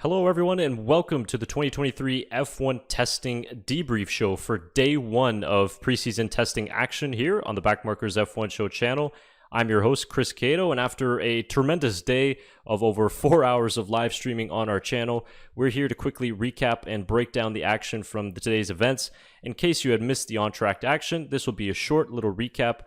Hello, everyone, and welcome to the 2023 F1 Testing Debrief Show for day one of preseason testing action here on the Backmarkers F1 Show channel. I'm your host, Chris Cato, and after a tremendous day of over 4 hours of live streaming on our channel, we're here to quickly recap and break down the action from today's events. In case you had missed the on-track action, this will be a short little recap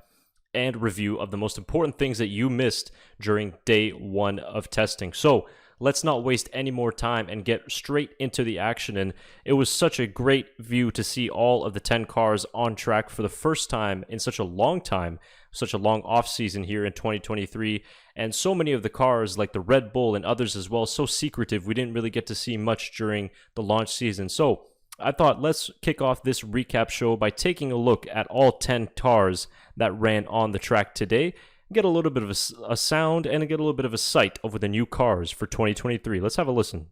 and review of the most important things that you missed during day one of testing. So, let's not waste any more time and get straight into the action. And it was such a great view to see all of the 10 cars on track for the first time in such a long time, such a long off season here in 2023. And so many of the cars, like the Red Bull and others as well, so secretive. We didn't really get to see much during the launch season. So I thought let's kick off this recap show by taking a look at all 10 cars that ran on the track today. Get a little bit of a sound and get a little bit of a sight over the new cars for 2023. Let's have a listen.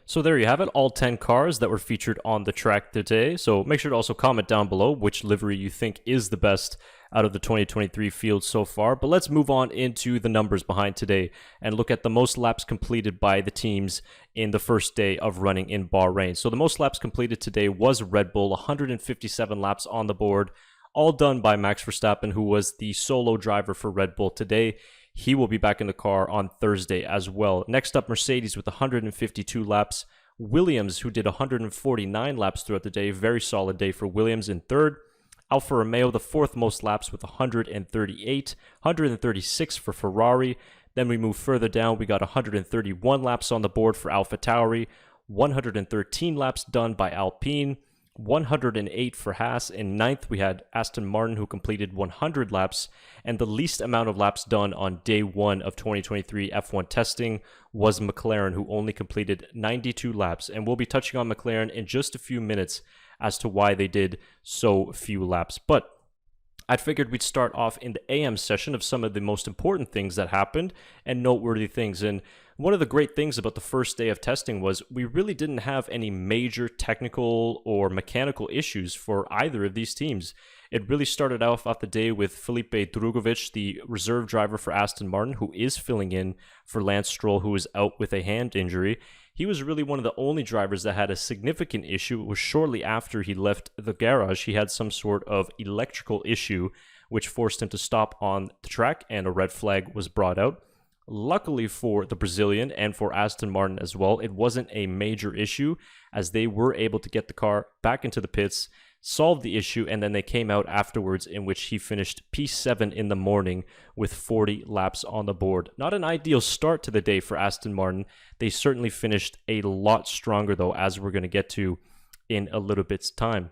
So there you have it, all 10 cars that were featured on the track today. So make sure to also comment down below which livery you think is the best out of the 2023 field so far. But let's move on into the numbers behind today and look at the most laps completed by the teams in the first day of running in Bahrain. So the most laps completed today was Red Bull, 157 laps on the board, all done by Max Verstappen, who was the solo driver for Red Bull today. He will be back in the car on Thursday as well. Next up, Mercedes with 152 laps. Williams, who did 149 laps throughout the day. Very solid day for Williams in third. Alfa Romeo, the fourth most laps with 138. 136 for Ferrari. Then we move further down. We got 131 laps on the board for AlphaTauri. 113 laps done by Alpine. 108 for Haas. In ninth, we had Aston Martin, who completed 100 laps, and the least amount of laps done on day one of 2023 F1 testing was McLaren, who only completed 92 laps. And we'll be touching on McLaren in just a few minutes as to why they did so few laps. But I figured we'd start off in the AM session of some of the most important things that happened and noteworthy things. And one of the great things about the first day of testing was we really didn't have any major technical or mechanical issues for either of these teams. It really started off the day with Felipe Drugovich, the reserve driver for Aston Martin, who is filling in for Lance Stroll, who is out with a hand injury. He was really one of the only drivers that had a significant issue. It was shortly after he left the garage. He had some sort of electrical issue, which forced him to stop on the track, and a red flag was brought out. Luckily for the Brazilian and for Aston Martin as well, it wasn't a major issue, as they were able to get the car back into the pits, solve the issue, and then they came out afterwards, in which he finished P7 in the morning with 40 laps on the board. Not an ideal start to the day for Aston Martin. They certainly finished a lot stronger, though, as we're going to get to in a little bit's time.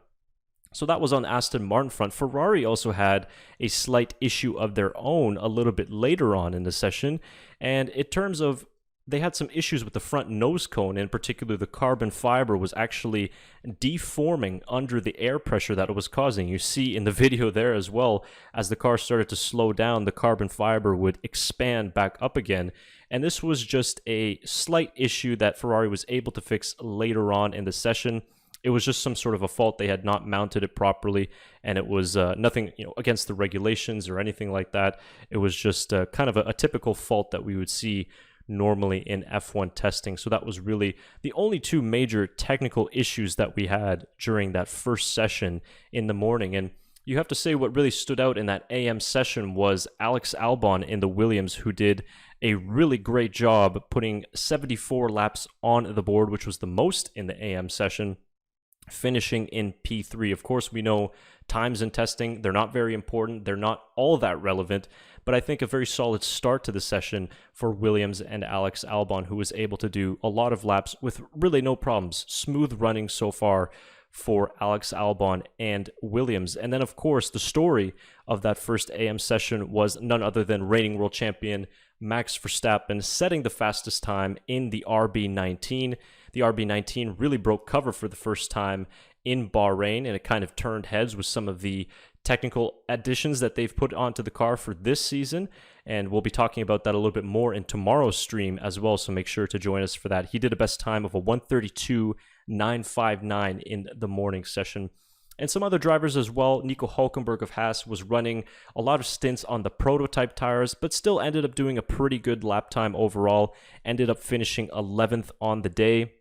So that was on Aston Martin front. Ferrari also had a slight issue of their own a little bit later on in the session. And in terms of, they had some issues with the front nose cone. In particular, the carbon fiber was actually deforming under the air pressure that it was causing. You see in the video there as well, as the car started to slow down, the carbon fiber would expand back up again. And this was just a slight issue that Ferrari was able to fix later on in the session. It was just some sort of a fault. They had not mounted it properly, and it was nothing, against the regulations or anything like that. It was just kind of a typical fault that we would see normally in F1 testing. So that was really the only two major technical issues that we had during that first session in the morning. And you have to say what really stood out in that AM session was Alex Albon in the Williams, who did a really great job putting 74 laps on the board, which was the most in the AM session, finishing in P3. Of course, we know times in testing, they're not very important. They're not all that relevant, but I think a very solid start to the session for Williams and Alex Albon, who was able to do a lot of laps with really no problems. Smooth running so far for Alex Albon and Williams. And then, of course, the story of that first AM session was none other than reigning world champion Max Verstappen setting the fastest time in the RB19. The RB19 really broke cover for the first time in Bahrain, and it kind of turned heads with some of the technical additions that they've put onto the car for this season, and we'll be talking about that a little bit more in tomorrow's stream as well, so make sure to join us for that. He did a best time of a 1:32.959 in the morning session. And some other drivers as well. Nico Hülkenberg of Haas was running a lot of stints on the prototype tires, but still ended up doing a pretty good lap time overall, ended up finishing 11th on the day.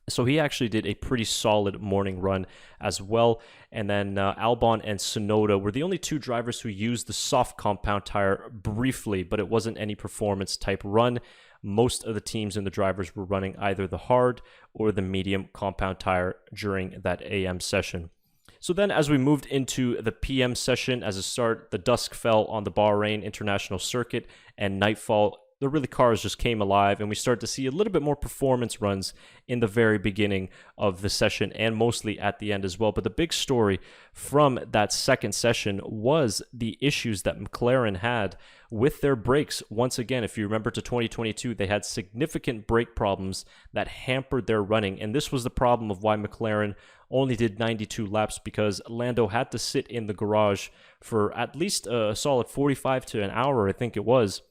So he actually did a pretty solid morning run as well. And then Albon and Tsunoda were the only two drivers who used the soft compound tire briefly, but it wasn't any performance type run. Most of the teams and the drivers were running either the hard or the medium compound tire during that AM session. So then as we moved into the PM session, as a start, the dusk fell on the Bahrain International Circuit and nightfall, the really cars just came alive, and we started to see a little bit more performance runs in the very beginning of the session and mostly at the end as well. But the big story from that second session was the issues that McLaren had with their brakes. Once again, if you remember to 2022, they had significant brake problems that hampered their running, and this was the problem of why McLaren only did 92 laps, because Lando had to sit in the garage for at least a solid 45 to an hour, I think it was,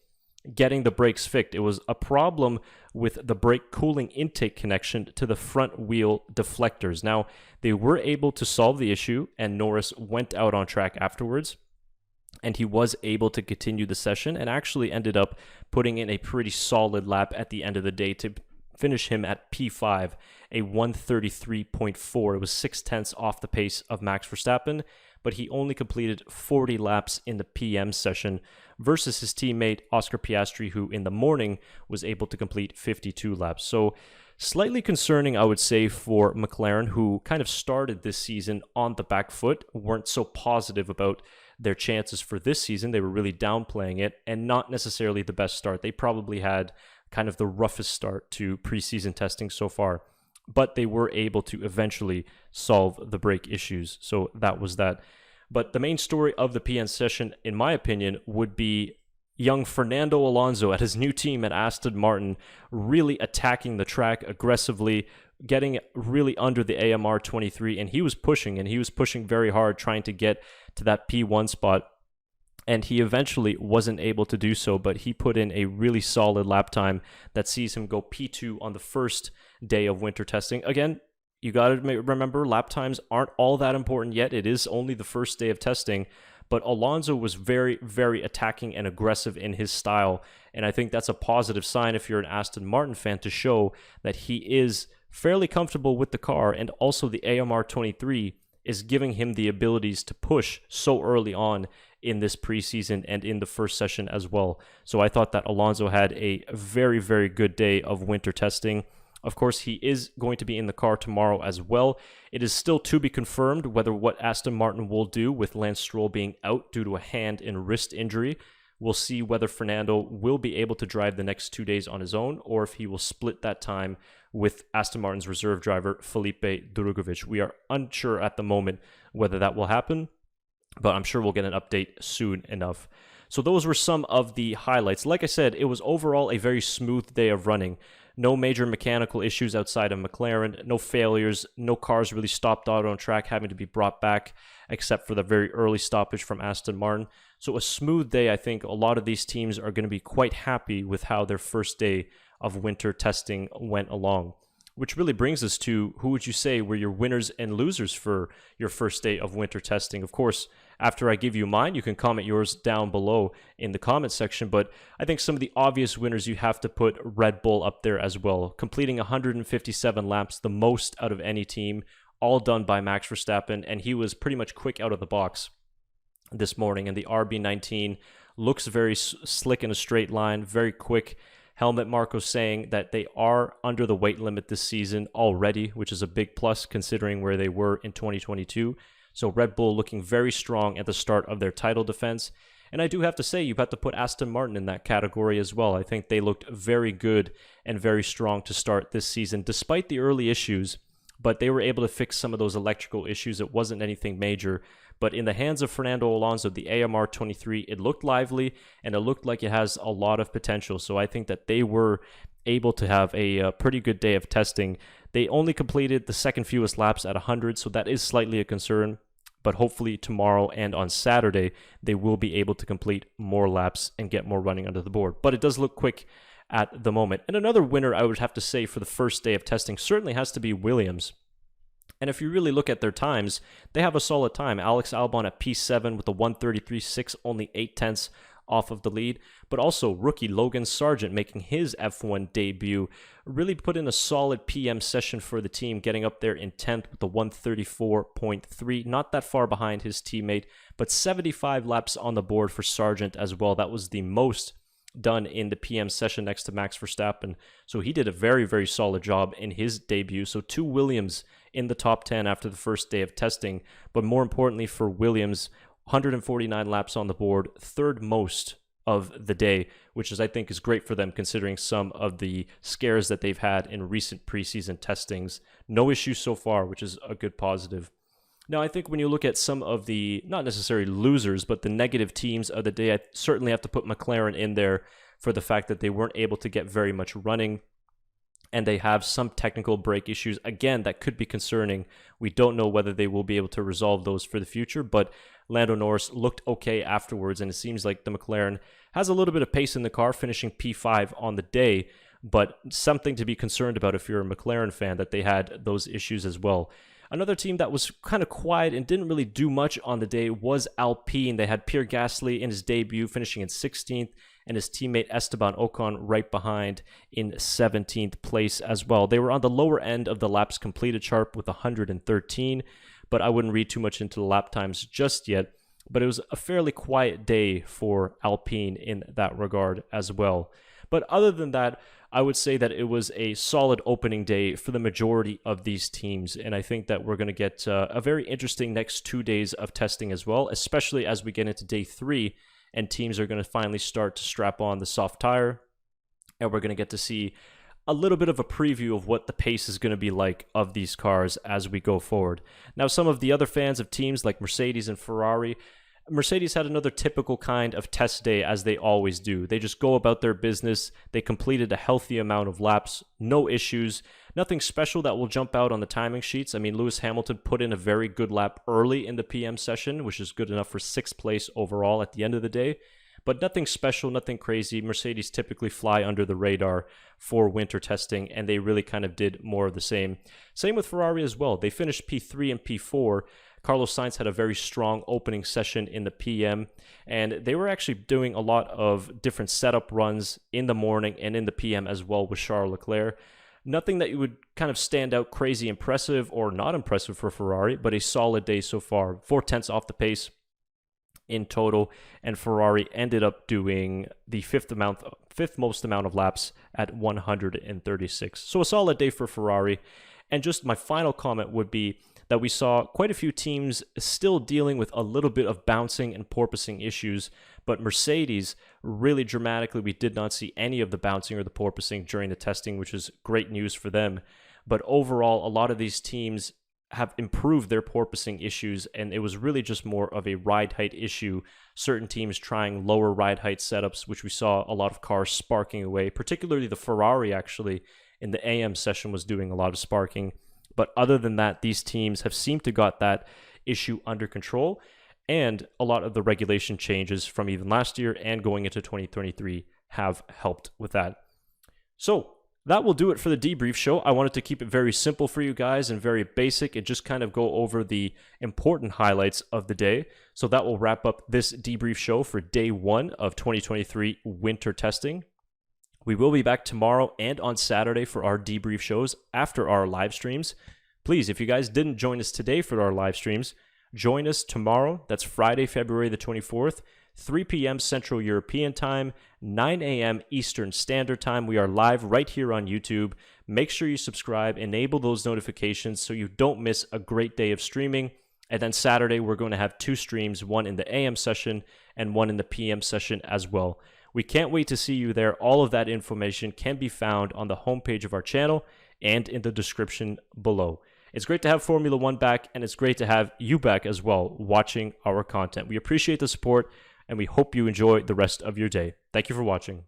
getting the brakes fixed. It was a problem with the brake cooling intake connection to the front wheel deflectors. Now, they were able to solve the issue, and Norris went out on track afterwards, and he was able to continue the session and actually ended up putting in a pretty solid lap at the end of the day to finish him at P5, a 1:33.4. It was 0.6 off the pace of Max Verstappen, but he only completed 40 laps in the PM session versus his teammate Oscar Piastri, who in the morning was able to complete 52 laps. So slightly concerning, I would say, for McLaren, who kind of started this season on the back foot, weren't so positive about their chances for this season. They were really downplaying it, and not necessarily the best start. They probably had kind of the roughest start to preseason testing so far, but they were able to eventually solve the brake issues. So that was that. But the main story of the PN session, in my opinion, would be young Fernando Alonso at his new team at Aston Martin, really attacking the track aggressively, getting really under the AMR 23, and he was pushing very hard, trying to get to that P1 spot. And he eventually wasn't able to do so, but he put in a really solid lap time that sees him go P2 on the first day of winter testing. Again, you got to remember, lap times aren't all that important yet. It is only the first day of testing, but Alonso was very, very attacking and aggressive in his style, and I think that's a positive sign if you're an Aston Martin fan, to show that he is fairly comfortable with the car, and also the AMR 23 is giving him the abilities to push so early on in this preseason and in the first session as well. So I thought that Alonso had a very, very good day of winter testing. Of course, he is going to be in the car tomorrow as well. It is still to be confirmed whether what Aston Martin will do with Lance Stroll being out due to a hand and wrist injury. We'll see whether Fernando will be able to drive the next 2 days on his own, or if he will split that time with Aston Martin's reserve driver, Felipe Drugovich. We are unsure at the moment whether that will happen, but I'm sure we'll get an update soon enough. So those were some of the highlights. Like I said, it was overall a very smooth day of running. No major mechanical issues outside of McLaren, no failures, no cars really stopped out on track having to be brought back, except for the very early stoppage from Aston Martin. So a smooth day. I think a lot of these teams are going to be quite happy with how their first day of winter testing went along. Which really brings us to, who would you say were your winners and losers for your first day of winter testing? Of course, after I give you mine, you can comment yours down below in the comment section, but I think some of the obvious winners, you have to put Red Bull up there as well. Completing 157 laps, the most out of any team, all done by Max Verstappen, and he was pretty much quick out of the box this morning, and the RB19 looks very slick in a straight line, very quick. Helmut Marko saying that they are under the weight limit this season already, which is a big plus considering where they were in 2022. So Red Bull looking very strong at the start of their title defense. And I do have to say, you have to put Aston Martin in that category as well. I think they looked very good and very strong to start this season, despite the early issues, but they were able to fix some of those electrical issues. It wasn't anything major. But in the hands of Fernando Alonso, the AMR 23, it looked lively and it looked like it has a lot of potential. So I think that they were able to have a pretty good day of testing. They only completed the second fewest laps at 100, so that is slightly a concern. But hopefully tomorrow and on Saturday, they will be able to complete more laps and get more running under the board. But it does look quick at the moment. And another winner, I would have to say, for the first day of testing certainly has to be Williams. And if you really look at their times, they have a solid time. Alex Albon at P7 with a 1:33.6, only 0.8 off of the lead. But also rookie Logan Sargent making his F1 debut. Really put in a solid PM session for the team, getting up there in 10th with a 1:34.3. Not that far behind his teammate, but 75 laps on the board for Sargent as well. That was the most done in the PM session next to Max Verstappen. So he did a very, very solid job in his debut. So 2 Williams in the top 10 after the first day of testing. But more importantly for Williams, 149 laps on the board, third most of the day, which is, I think, is great for them considering some of the scares that they've had in recent preseason testings. No issues so far, which is a good positive. Now, I think when you look at some of the, not necessarily losers, but the negative teams of the day, I certainly have to put McLaren in there for the fact that they weren't able to get very much running, and they have some technical brake issues. Again, that could be concerning. We don't know whether they will be able to resolve those for the future, but Lando Norris looked okay afterwards, and it seems like the McLaren has a little bit of pace in the car, finishing P5 on the day, but something to be concerned about if you're a McLaren fan, that they had those issues as well. Another team that was kind of quiet and didn't really do much on the day was Alpine. They had Pierre Gasly in his debut, finishing in 16th, and his teammate Esteban Ocon right behind in 17th place as well. They were on the lower end of the laps completed chart with 113, but I wouldn't read too much into the lap times just yet. But it was a fairly quiet day for Alpine in that regard as well. But other than that, I would say that it was a solid opening day for the majority of these teams. And I think that we're going to get a very interesting next 2 days of testing as well, especially as we get into day 3 and teams are going to finally start to strap on the soft tire. And we're going to get to see a little bit of a preview of what the pace is going to be like of these cars as we go forward. Now, some of the other fans of teams like Mercedes and Ferrari, Mercedes had another typical kind of test day, as they always do. They just go about their business. They completed a healthy amount of laps, no issues, nothing special that will jump out on the timing sheets. I mean, Lewis Hamilton put in a very good lap early in the PM session, which is good enough for 6th place overall at the end of the day. But nothing special, nothing crazy. Mercedes typically fly under the radar for winter testing, and they really kind of did more of the same. Same with Ferrari as well. They finished P3 and P4. Carlos Sainz had a very strong opening session in the PM, and they were actually doing a lot of different setup runs in the morning and in the PM as well with Charles Leclerc. Nothing that you would kind of stand out crazy impressive or not impressive for Ferrari, but a solid day so far. 4/10 off the pace in total, and Ferrari ended up doing the fifth most amount of laps at 136. So a solid day for Ferrari. And just my final comment would be that we saw quite a few teams still dealing with a little bit of bouncing and porpoising issues, but Mercedes really dramatically, we did not see any of the bouncing or the porpoising during the testing, which is great news for them. But overall, a lot of these teams have improved their porpoising issues, and it was really just more of a ride height issue. Certain teams trying lower ride height setups, which we saw a lot of cars sparking away, particularly the Ferrari actually in the AM session was doing a lot of sparking. But other than that, these teams have seemed to got that issue under control, and a lot of the regulation changes from even last year and going into 2023 have helped with that. So that will do it for the debrief show. I wanted to keep it very simple for you guys and very basic and just kind of go over the important highlights of the day. So that will wrap up this debrief show for day 1 of 2023 winter testing. We will be back tomorrow and on Saturday for our debrief shows after our live streams. Please, if you guys didn't join us today for our live streams, Join us tomorrow. That's Friday, February the 24th, 3 p.m. Central European Time, 9 a.m. Eastern Standard Time. We are live right here on YouTube. Make sure you subscribe, enable those notifications so you don't miss a great day of streaming. And then Saturday, we're going to have 2 streams, one in the AM session and one in the PM session as well. We can't wait to see you there. All of that information can be found on the homepage of our channel and in the description below. It's great to have Formula One back, and it's great to have you back as well watching our content. We appreciate the support, and we hope you enjoy the rest of your day. Thank you for watching.